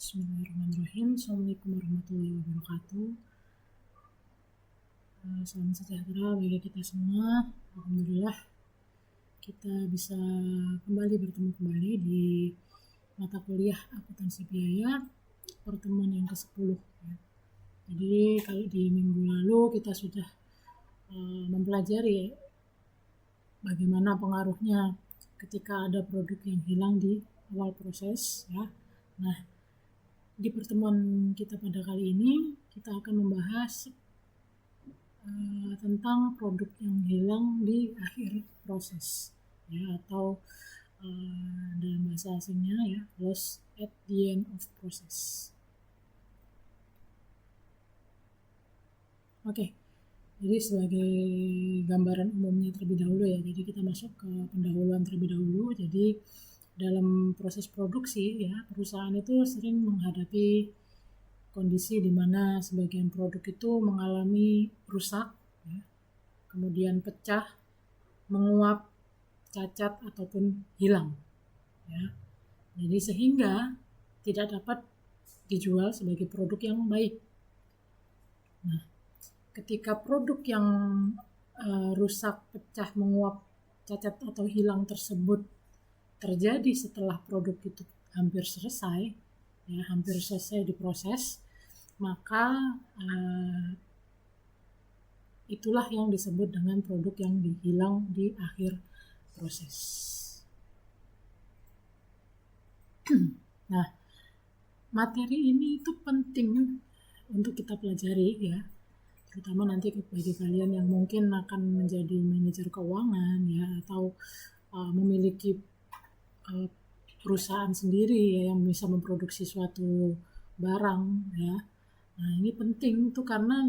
Bismillahirrahmanirrahim. Assalamualaikum warahmatullahi wabarakatuh. Salam sejahtera bagi kita semua. Alhamdulillah kita bisa bertemu di mata kuliah akuntansi biaya pertemuan yang ke-10 ya. Jadi kalau di minggu lalu kita sudah mempelajari bagaimana pengaruhnya ketika ada produk yang hilang di awal proses ya. Nah, di pertemuan kita pada kali ini kita akan membahas tentang produk yang hilang di akhir proses ya, atau dalam bahasa asingnya ya, loss at the end of process. Oke, jadi sebagai gambaran umumnya terlebih dahulu ya, jadi kita masuk ke pendahuluan terlebih dahulu. Jadi dalam proses produksi ya, perusahaan itu sering menghadapi kondisi di mana sebagian produk itu mengalami rusak ya, kemudian pecah, menguap, cacat ataupun hilang ya. Jadi sehingga tidak dapat dijual sebagai produk yang baik. Nah, ketika produk yang rusak, pecah, menguap, cacat atau hilang tersebut terjadi setelah produk itu hampir selesai ya, hampir selesai diproses, maka itulah yang disebut dengan produk yang hilang di akhir proses. Nah, materi ini itu penting untuk kita pelajari ya, terutama nanti bagi kalian yang mungkin akan menjadi manajer keuangan ya, atau memiliki perusahaan sendiri ya, yang bisa memproduksi suatu barang ya. Nah, ini penting tuh karena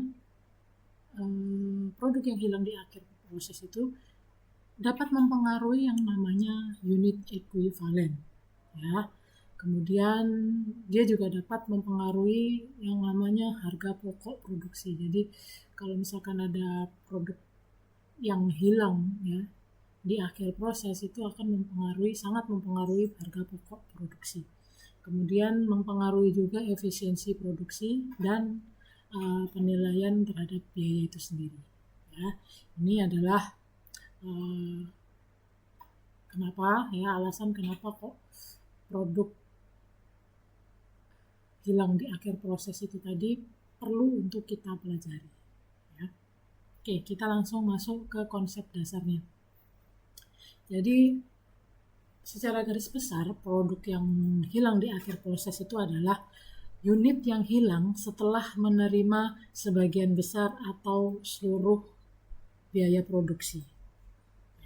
produk yang hilang di akhir proses itu dapat mempengaruhi yang namanya unit equivalent ya. Kemudian dia juga dapat mempengaruhi yang namanya harga pokok produksi. Jadi kalau misalkan ada produk yang hilang ya di akhir proses, itu akan sangat mempengaruhi harga pokok produksi. Kemudian mempengaruhi juga efisiensi produksi dan penilaian terhadap biaya itu sendiri ya. Ini adalah alasan kenapa kok produk hilang di akhir proses itu tadi perlu untuk kita pelajari ya. Oke, kita langsung masuk ke konsep dasarnya. Jadi secara garis besar, produk yang hilang di akhir proses itu adalah unit yang hilang setelah menerima sebagian besar atau seluruh biaya produksi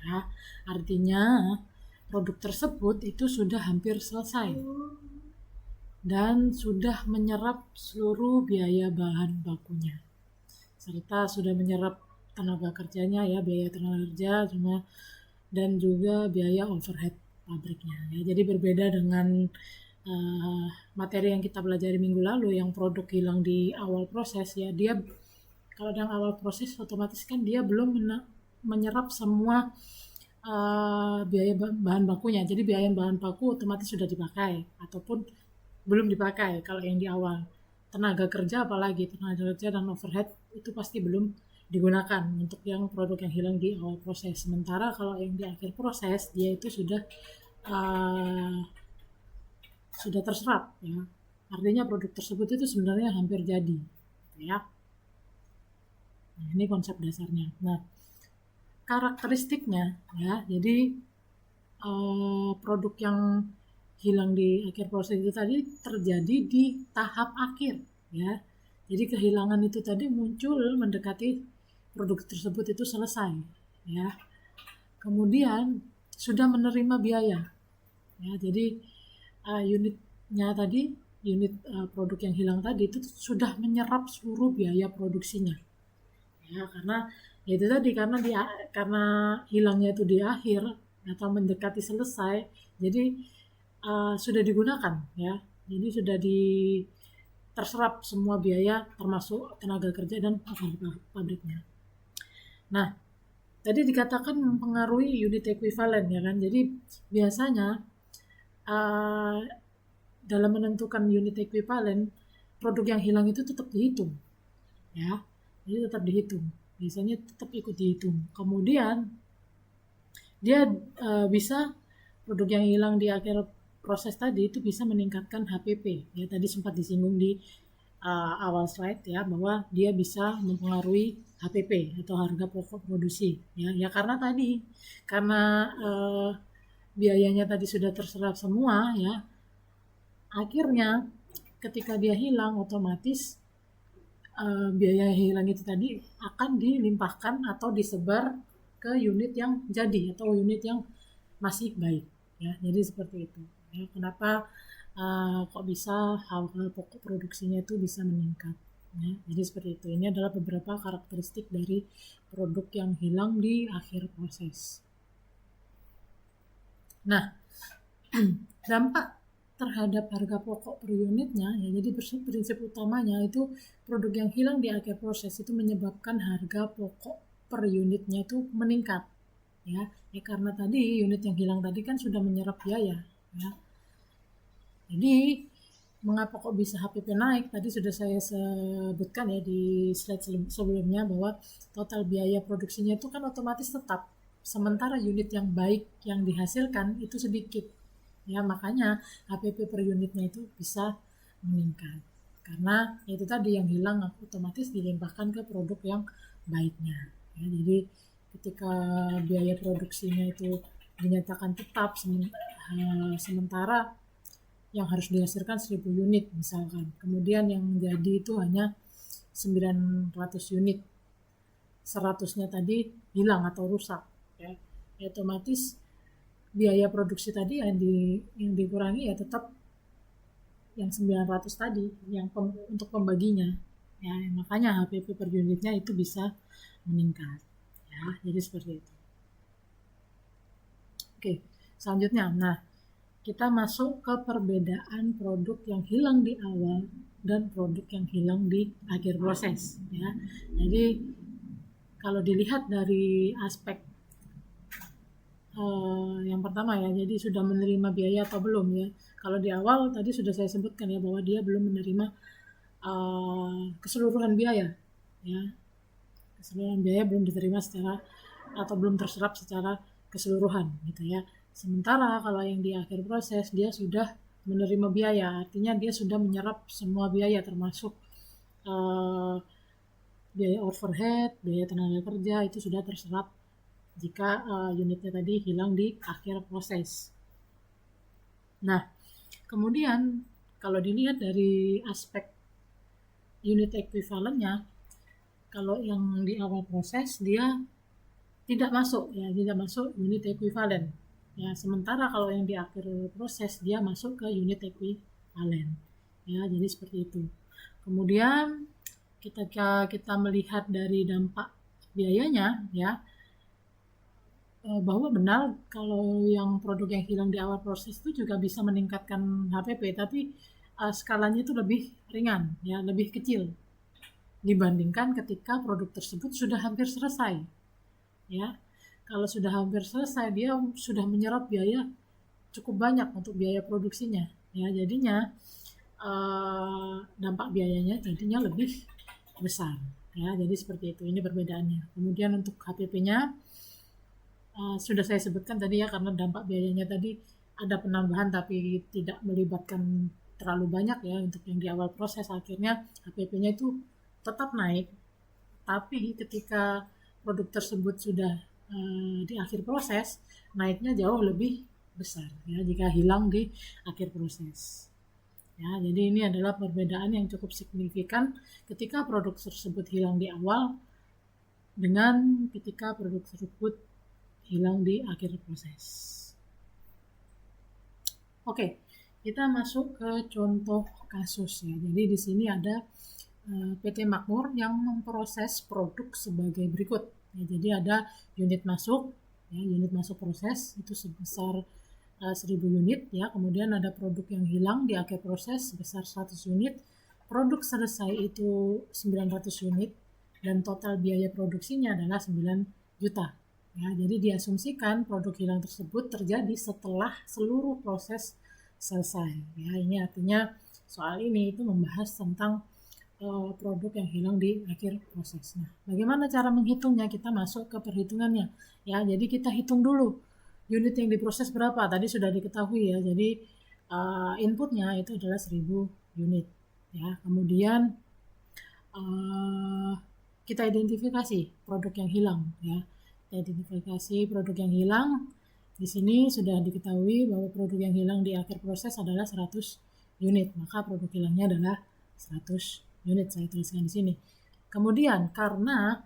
ya. Artinya produk tersebut itu sudah hampir selesai dan sudah menyerap seluruh biaya bahan bakunya, serta sudah menyerap tenaga kerjanya ya, biaya tenaga kerja dan juga biaya overhead pabriknya ya. Jadi berbeda dengan materi yang kita pelajari minggu lalu yang produk hilang di awal proses ya, dia kalau yang awal proses otomatis kan dia belum menyerap semua biaya bahan bakunya. Jadi biaya bahan baku otomatis sudah dipakai ataupun belum dipakai. Kalau yang di awal, tenaga kerja apalagi, tenaga kerja dan overhead itu pasti belum digunakan untuk yang produk yang hilang di awal proses. Sementara kalau yang di akhir proses, dia itu sudah terserap ya. Artinya produk tersebut itu sebenarnya hampir jadi ya. Nah, ini konsep dasarnya. Nah, karakteristiknya ya, jadi produk yang hilang di akhir proses itu tadi terjadi di tahap akhir ya. Jadi kehilangan itu tadi muncul mendekati produk tersebut itu selesai ya. Kemudian sudah menerima biaya ya. Jadi unitnya tadi, unit produk yang hilang tadi itu sudah menyerap seluruh biaya produksinya ya, karena ya itu tadi, karena hilangnya itu di akhir atau mendekati selesai, jadi sudah digunakan ya. Jadi sudah terserap semua biaya termasuk tenaga kerja dan pabriknya. Nah, tadi dikatakan mempengaruhi unit equivalent ya kan. Jadi biasanya dalam menentukan unit ekuivalen, produk yang hilang itu tetap dihitung, ya. Jadi tetap dihitung, biasanya tetap ikut dihitung. Kemudian dia bisa produk yang hilang di akhir proses tadi itu bisa meningkatkan HPP. Ya, tadi sempat disinggung di awal slide ya, bahwa dia bisa mempengaruhi HPP atau harga pokok produksi. Ya karena biayanya tadi sudah terserap semua ya. Akhirnya ketika dia hilang, otomatis biaya yang hilang itu tadi akan dilimpahkan atau disebar ke unit yang jadi atau unit yang masih baik ya. Jadi seperti itu ya, kenapa kok bisa hal-hal pokok produksinya itu bisa meningkat ya. Jadi seperti itu. Ini adalah beberapa karakteristik dari produk yang hilang di akhir proses. Nah, dampak terhadap harga pokok per unitnya ya, jadi prinsip utamanya itu produk yang hilang di akhir proses itu menyebabkan harga pokok per unitnya itu meningkat ya karena tadi unit yang hilang tadi kan sudah menyerap biaya ya. Jadi mengapa kok bisa HPP naik, tadi sudah saya sebutkan ya di slide sebelumnya, bahwa total biaya produksinya itu kan otomatis tetap, sementara unit yang baik yang dihasilkan itu sedikit ya, makanya HPP per unitnya itu bisa meningkat karena itu tadi yang hilang otomatis dilimpahkan ke produk yang baiknya ya. Jadi ketika biaya produksinya itu dinyatakan tetap sementara yang harus dihasilkan 1000 unit misalkan, kemudian yang jadi itu hanya 900 unit, 100-nya tadi hilang atau rusak ya, otomatis biaya produksi tadi yang dikurangi ya tetap yang 900 tadi yang untuk pembaginya ya, makanya HPP per unitnya itu bisa meningkat ya. Jadi seperti itu. Oke, selanjutnya nah kita masuk ke perbedaan produk yang hilang di awal dan produk yang hilang di akhir proses ya. Jadi kalau dilihat dari aspek yang pertama ya, jadi sudah menerima biaya atau belum ya. Kalau di awal tadi sudah saya sebutkan ya, bahwa dia belum menerima keseluruhan biaya ya, keseluruhan biaya belum diterima secara atau belum terserap secara keseluruhan gitu ya. Sementara kalau yang di akhir proses dia sudah menerima biaya, artinya dia sudah menyerap semua biaya termasuk biaya overhead, biaya tenaga kerja itu sudah terserap jika unitnya tadi hilang di akhir proses. Nah, kemudian kalau dilihat dari aspek unit ekuivalennya, kalau yang di awal proses dia tidak masuk ya, tidak masuk unit ekuivalen ya, sementara kalau yang di akhir proses dia masuk ke unit ekuivalen ya. Jadi seperti itu. Kemudian kita melihat dari dampak biayanya ya, bahwa benar kalau yang produk yang hilang di awal proses itu juga bisa meningkatkan HPP, tapi skalanya itu lebih ringan ya, lebih kecil dibandingkan ketika produk tersebut sudah hampir selesai ya. Kalau sudah hampir selesai dia sudah menyerap biaya cukup banyak untuk biaya produksinya ya, jadinya dampak biayanya jadinya lebih besar ya. Jadi seperti itu, ini perbedaannya. Kemudian untuk HPP-nya sudah saya sebutkan tadi ya, karena dampak biayanya tadi ada penambahan tapi tidak melibatkan terlalu banyak ya untuk yang di awal proses, akhirnya HPP-nya itu tetap naik, tapi ketika produk tersebut sudah di akhir proses naiknya jauh lebih besar ya jika hilang di akhir proses ya. Jadi ini adalah perbedaan yang cukup signifikan ketika produk tersebut hilang di awal dengan ketika produk tersebut hilang di akhir proses. Oke, kita masuk ke contoh kasus ya. Jadi di sini ada PT Makmur yang memproses produk sebagai berikut. Ya, jadi ada unit masuk, ya, unit masuk proses itu sebesar 1000 unit ya. Kemudian ada produk yang hilang di akhir proses sebesar 100 unit. Produk selesai itu 900 unit dan total biaya produksinya adalah 9 juta. Ya, jadi diasumsikan produk hilang tersebut terjadi setelah seluruh proses selesai. Ya, ini artinya soal ini itu membahas tentang produk yang hilang di akhir proses. Nah, bagaimana cara menghitungnya? Kita masuk ke perhitungannya. Ya, jadi kita hitung dulu unit yang diproses berapa. Tadi sudah diketahui ya. Jadi inputnya itu adalah 1000 unit. Ya, kemudian kita identifikasi produk yang hilang. Ya, kita identifikasi produk yang hilang. Di sini sudah diketahui bahwa produk yang hilang di akhir proses adalah 100 unit. Maka produk hilangnya adalah 100 unit, saya tuliskan di sini. Kemudian karena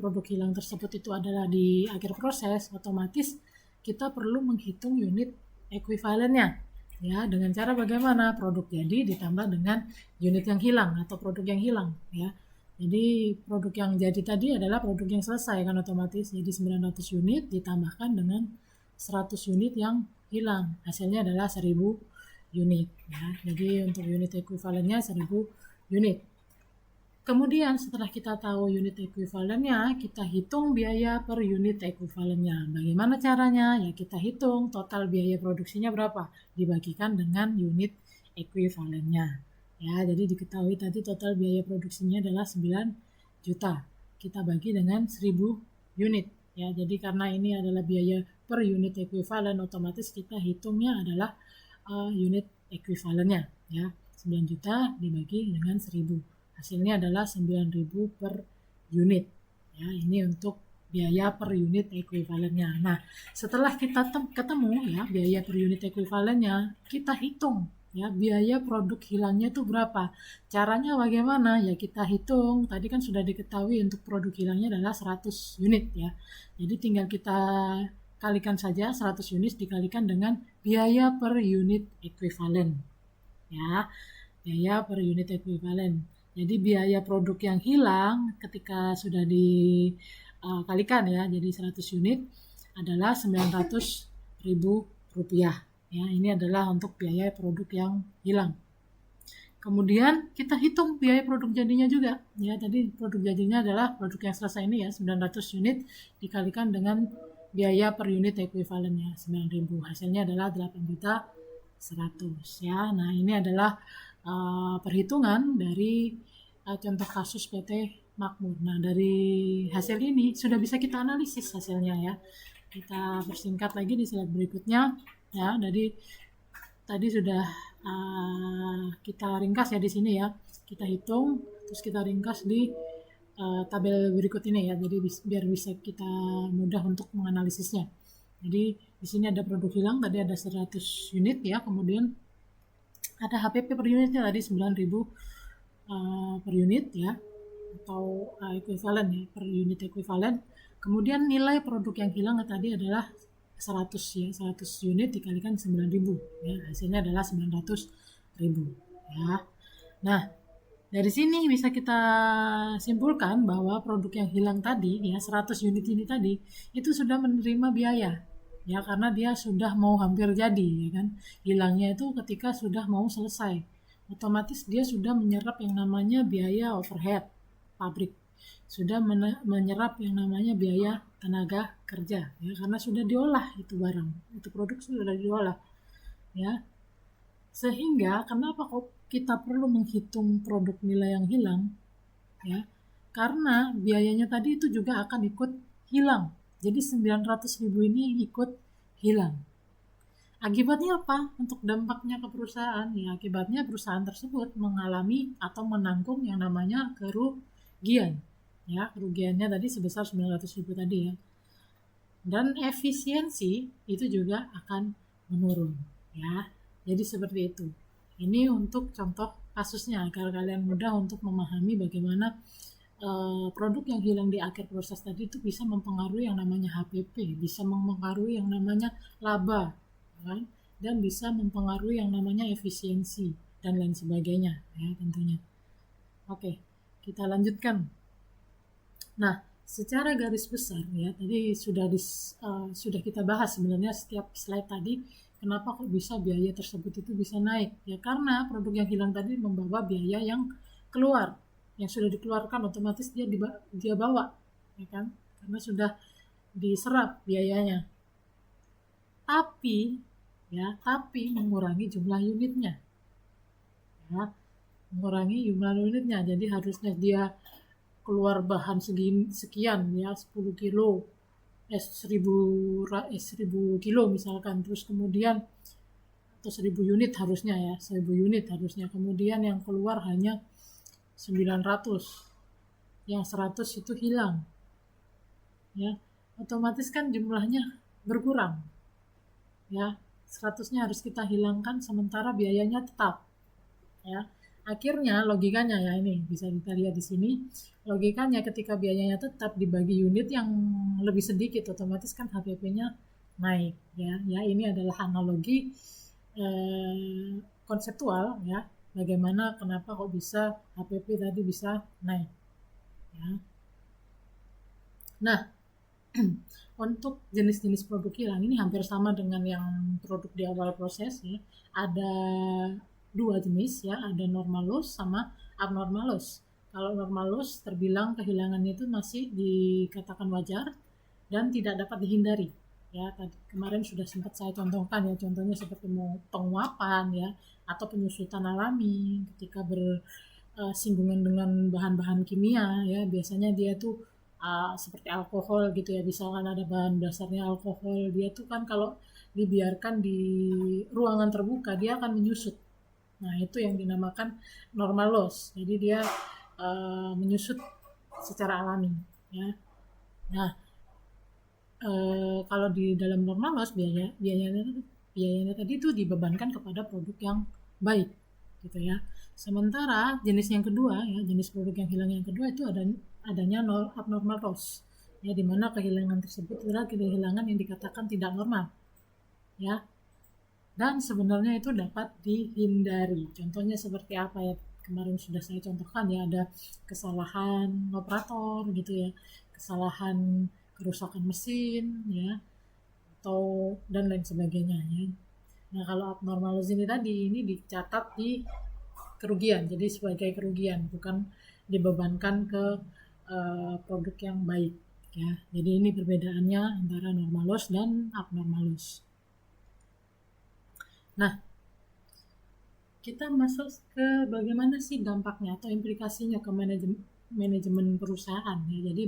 produk hilang tersebut itu adalah di akhir proses, otomatis kita perlu menghitung unit ekuivalennya. Ya, dengan cara bagaimana? Produk jadi ditambah dengan unit yang hilang atau produk yang hilang. Ya, jadi produk yang jadi tadi adalah produk yang selesai kan otomatis. Jadi 900 unit ditambahkan dengan 100 unit yang hilang. Hasilnya adalah 1000 unit. Ya, jadi untuk unit ekuivalennya 1000 unit. Kemudian setelah kita tahu unit ekuivalennya, kita hitung biaya per unit ekuivalennya. Bagaimana caranya? Ya kita hitung total biaya produksinya berapa dibagikan dengan unit ekuivalennya. Ya, jadi diketahui tadi total biaya produksinya adalah 9 juta. Kita bagi dengan 1000 unit. Ya, jadi karena ini adalah biaya per unit ekuivalen, otomatis kita hitungnya adalah unit ekuivalennya. Ya, 9 juta dibagi dengan 1000. Hasilnya adalah 9.000 per unit. Ya, ini untuk biaya per unit ekuivalennya. Nah, setelah kita ketemu ya biaya per unit ekuivalennya, kita hitung ya biaya produk hilangnya itu berapa. Caranya bagaimana? Ya kita hitung. Tadi kan sudah diketahui untuk produk hilangnya adalah 100 unit ya. Jadi tinggal kita kalikan saja 100 unit dikalikan dengan biaya per unit ekuivalen. Ya, biaya per unit ekuivalen. Jadi biaya produk yang hilang ketika sudah dikalikan ya, jadi 100 unit adalah 900.000 rupiah. Ya, ini adalah untuk biaya produk yang hilang. Kemudian kita hitung biaya produk jadinya juga. Ya, tadi produk jadinya adalah produk yang selesai ini ya, 900 unit dikalikan dengan biaya per unit ekuivalennya 9.000. Hasilnya adalah 8.100 ya. Nah, ini adalah perhitungan dari contoh kasus PT Makmur. Nah, dari hasil ini sudah bisa kita analisis hasilnya ya. Kita persingkat lagi di slide berikutnya ya. Jadi tadi sudah kita ringkas ya di sini ya. Kita hitung terus kita ringkas di tabel berikut ini ya. Jadi biar bisa kita mudah untuk menganalisisnya. Jadi di sini ada produk hilang tadi ada 100 unit ya. Kemudian ada HPP per unitnya tadi 9.000 per unit ya, atau ekuivalen ya, per unit ekuivalen. Kemudian nilai produk yang hilang tadi adalah 100 ya, 100 unit dikalikan 9.000 ya, hasilnya adalah 900.000 ya. Nah, dari sini bisa kita simpulkan bahwa produk yang hilang tadi ya, 100 unit ini tadi itu sudah menerima biaya ya, karena dia sudah mau hampir jadi ya kan. Hilangnya itu ketika sudah mau selesai, otomatis dia sudah menyerap yang namanya biaya overhead pabrik, sudah menyerap yang namanya biaya tenaga kerja ya, karena sudah diolah itu barang, itu produk sudah diolah ya. Sehingga kenapa kok kita perlu menghitung produk nilai yang hilang ya, karena biayanya tadi itu juga akan ikut hilang. Jadi 900.000 ini ikut hilang. Akibatnya apa? Untuk dampaknya ke perusahaan, ya akibatnya perusahaan tersebut mengalami atau menanggung yang namanya kerugian. Ya, kerugiannya tadi sebesar 900.000 tadi ya. Dan efisiensi itu juga akan menurun, ya. Jadi seperti itu. Ini untuk contoh kasusnya agar kalian mudah untuk memahami bagaimana produk yang hilang di akhir proses tadi itu bisa mempengaruhi yang namanya HPP, bisa mempengaruhi yang namanya laba, kan? Dan bisa mempengaruhi yang namanya efisiensi dan lain sebagainya ya tentunya. Oke, kita lanjutkan. Nah, secara garis besar ya tadi sudah kita bahas sebenarnya setiap slide tadi, kenapa kok bisa biaya tersebut itu bisa naik ya, karena produk yang hilang tadi membawa biaya yang keluar, yang sudah dikeluarkan, otomatis dia bawa ya kan, karena sudah diserap biayanya. Tapi ya, tapi mengurangi jumlah unitnya, ya, mengurangi jumlah unitnya. Jadi harusnya dia keluar bahan sekian ya, 10 kilo, 1000 kilo misalkan, terus kemudian atau 1000 unit harusnya ya, 1000 unit harusnya, kemudian yang keluar hanya 900, yang 100 itu hilang, ya, otomatis kan jumlahnya berkurang, ya, 100-nya harus kita hilangkan sementara biayanya tetap, ya. Akhirnya logikanya ya, ini bisa kita lihat di sini, logikanya ketika biayanya tetap dibagi unit yang lebih sedikit, otomatis kan HPP-nya naik, ya. Ya, ini adalah analogi konseptual ya, bagaimana kenapa kok bisa HPP tadi bisa naik, ya. Nah, untuk jenis-jenis produk hilang ini hampir sama dengan yang produk di awal proses ya. Ada dua jenis ya, ada normal loss sama abnormal loss. Kalau normal loss terbilang kehilangannya itu masih dikatakan wajar dan tidak dapat dihindari. Ya, tadi kemarin sudah sempat saya contohkan ya, contohnya seperti penguapan ya, atau penyusutan alami ketika bersinggungan dengan bahan-bahan kimia ya, biasanya dia tuh seperti alkohol gitu ya, misalkan ada bahan dasarnya alkohol, dia tuh kan kalau dibiarkan di ruangan terbuka dia akan menyusut. Nah, itu yang dinamakan normal loss. Jadi dia menyusut secara alami ya. Nah, kalau di dalam normal loss biayanya tadi itu dibebankan kepada produk yang baik gitu ya. Sementara jenis yang kedua ya, jenis produk yang hilang yang kedua itu adanya abnormal loss ya, di mana kehilangan tersebut adalah kehilangan yang dikatakan tidak normal ya, dan sebenarnya itu dapat dihindari. Contohnya seperti apa ya, kemarin sudah saya contohkan ya, ada kesalahan operator gitu ya, kesalahan kerusakan mesin ya, atau dan lain sebagainya ya. Nah, kalau abnormal loss ini tadi ini dicatat di kerugian, jadi sebagai kerugian, bukan dibebankan ke produk yang baik ya. Jadi ini perbedaannya antara normal loss dan abnormal loss. Nah, kita masuk ke bagaimana sih dampaknya atau implikasinya ke manajemen perusahaan ya. Jadi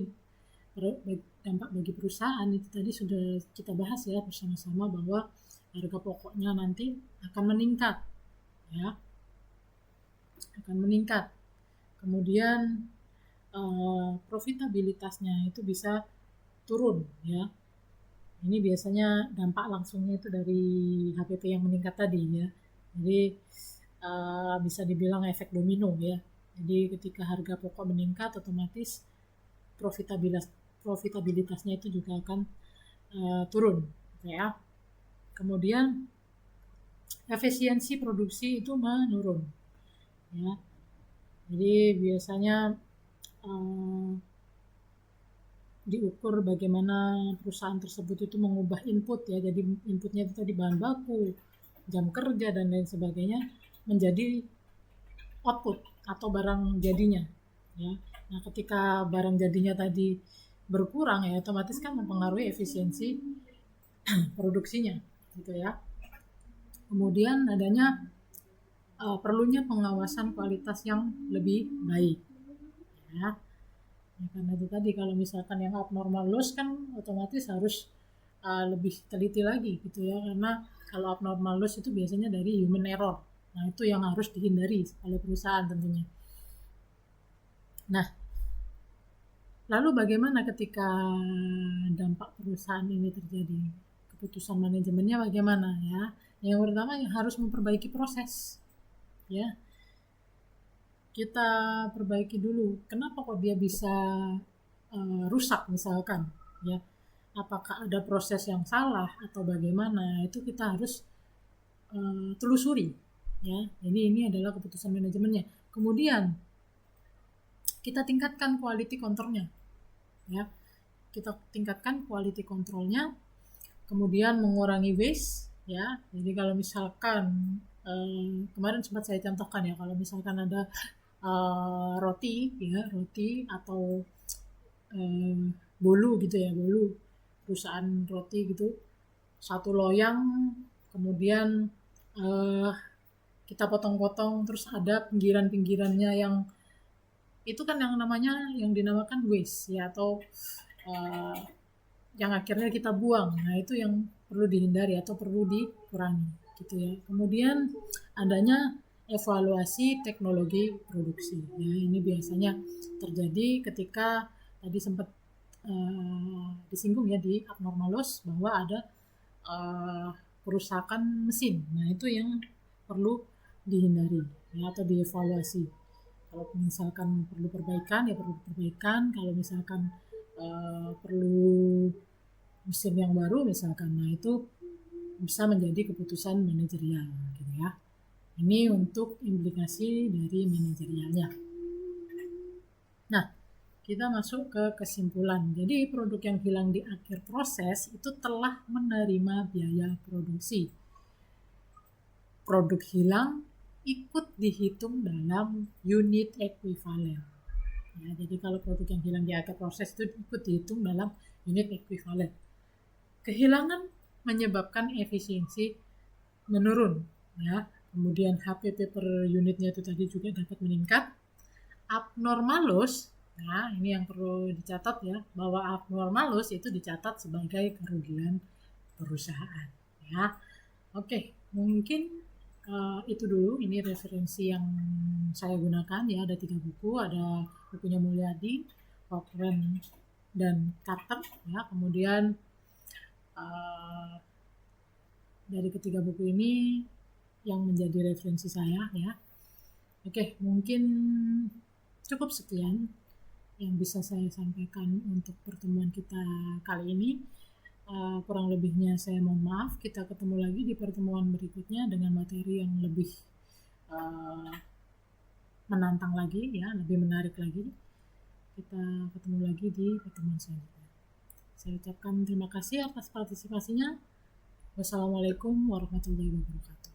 dampak bagi perusahaan itu tadi sudah kita bahas ya bersama-sama, bahwa harga pokoknya nanti akan meningkat ya, akan meningkat. Kemudian profitabilitasnya itu bisa turun ya. Ini biasanya dampak langsungnya itu dari HPP yang meningkat tadi ya. Jadi bisa dibilang efek domino ya. Jadi ketika harga pokok meningkat, otomatis profitabilitasnya itu juga akan turun ya. Kemudian efisiensi produksi itu menurun ya. Jadi biasanya diukur bagaimana perusahaan tersebut itu mengubah input ya, jadi inputnya itu tadi bahan baku, jam kerja dan lain sebagainya menjadi output atau barang jadinya ya. Nah, ketika barang jadinya tadi berkurang ya, otomatis kan mempengaruhi efisiensi produksinya gitu ya. Kemudian adanya perlunya pengawasan kualitas yang lebih baik ya. Ya, karena itu tadi kalau misalkan yang abnormal loss kan otomatis harus lebih teliti lagi gitu ya, karena kalau abnormal loss itu biasanya dari human error. Nah, itu yang harus dihindari oleh perusahaan tentunya. Nah, lalu bagaimana ketika dampak perusahaan ini terjadi? Keputusan manajemennya bagaimana ya? Yang pertama harus memperbaiki proses ya. Kita perbaiki dulu, kenapa kok dia bisa rusak misalkan ya, apakah ada proses yang salah atau bagaimana, itu kita harus telusuri ya. Jadi ini adalah keputusan manajemennya. Kemudian kita tingkatkan quality controlnya ya, kita tingkatkan quality controlnya, kemudian mengurangi waste ya. Jadi kalau misalkan kemarin sempat saya contohkan ya, kalau misalkan ada roti atau bolu gitu ya, bolu perusahaan roti gitu, satu loyang kemudian kita potong-potong, terus ada pinggiran-pinggirannya yang itu kan yang dinamakan waste ya, atau yang akhirnya kita buang. Nah, itu yang perlu dihindari atau perlu dikurangi gitu ya. Kemudian adanya evaluasi teknologi produksi. Ya, ini biasanya terjadi ketika tadi sempat disinggung ya di abnormal loss bahwa ada kerusakan mesin. Nah, itu yang perlu dihindari ya, atau dievaluasi. Kalau misalkan perlu perbaikan ya perlu perbaikan, kalau misalkan perlu mesin yang baru misalkan, nah itu bisa menjadi keputusan manajerial gitu ya. Ini untuk implikasi dari manajerialnya. Nah, kita masuk ke kesimpulan. Jadi produk yang hilang di akhir proses itu telah menerima biaya produksi. Produk hilang ikut dihitung dalam unit ekuivalen. Ya, jadi kalau produk yang hilang di akhir proses itu ikut dihitung dalam unit ekuivalen. Kehilangan menyebabkan efisiensi menurun. Ya. Kemudian HPP per unitnya itu tadi juga dapat meningkat. Abnormal loss, nah ini yang perlu dicatat ya, bahwa abnormal loss itu dicatat sebagai kerugian perusahaan. Ya, oke, mungkin itu dulu. Ini referensi yang saya gunakan ya, ada 3 buku, ada bukunya Mulyadi, Cochrane, dan Carter ya. Kemudian dari ketiga buku ini yang menjadi referensi saya ya. Oke, mungkin cukup sekian yang bisa saya sampaikan untuk pertemuan kita kali ini. Kurang lebihnya saya mohon maaf. Kita ketemu lagi di pertemuan berikutnya dengan materi yang lebih menantang lagi ya, lebih menarik lagi. Kita ketemu lagi di pertemuan selanjutnya. Saya ucapkan terima kasih atas partisipasinya. Wassalamualaikum warahmatullahi wabarakatuh.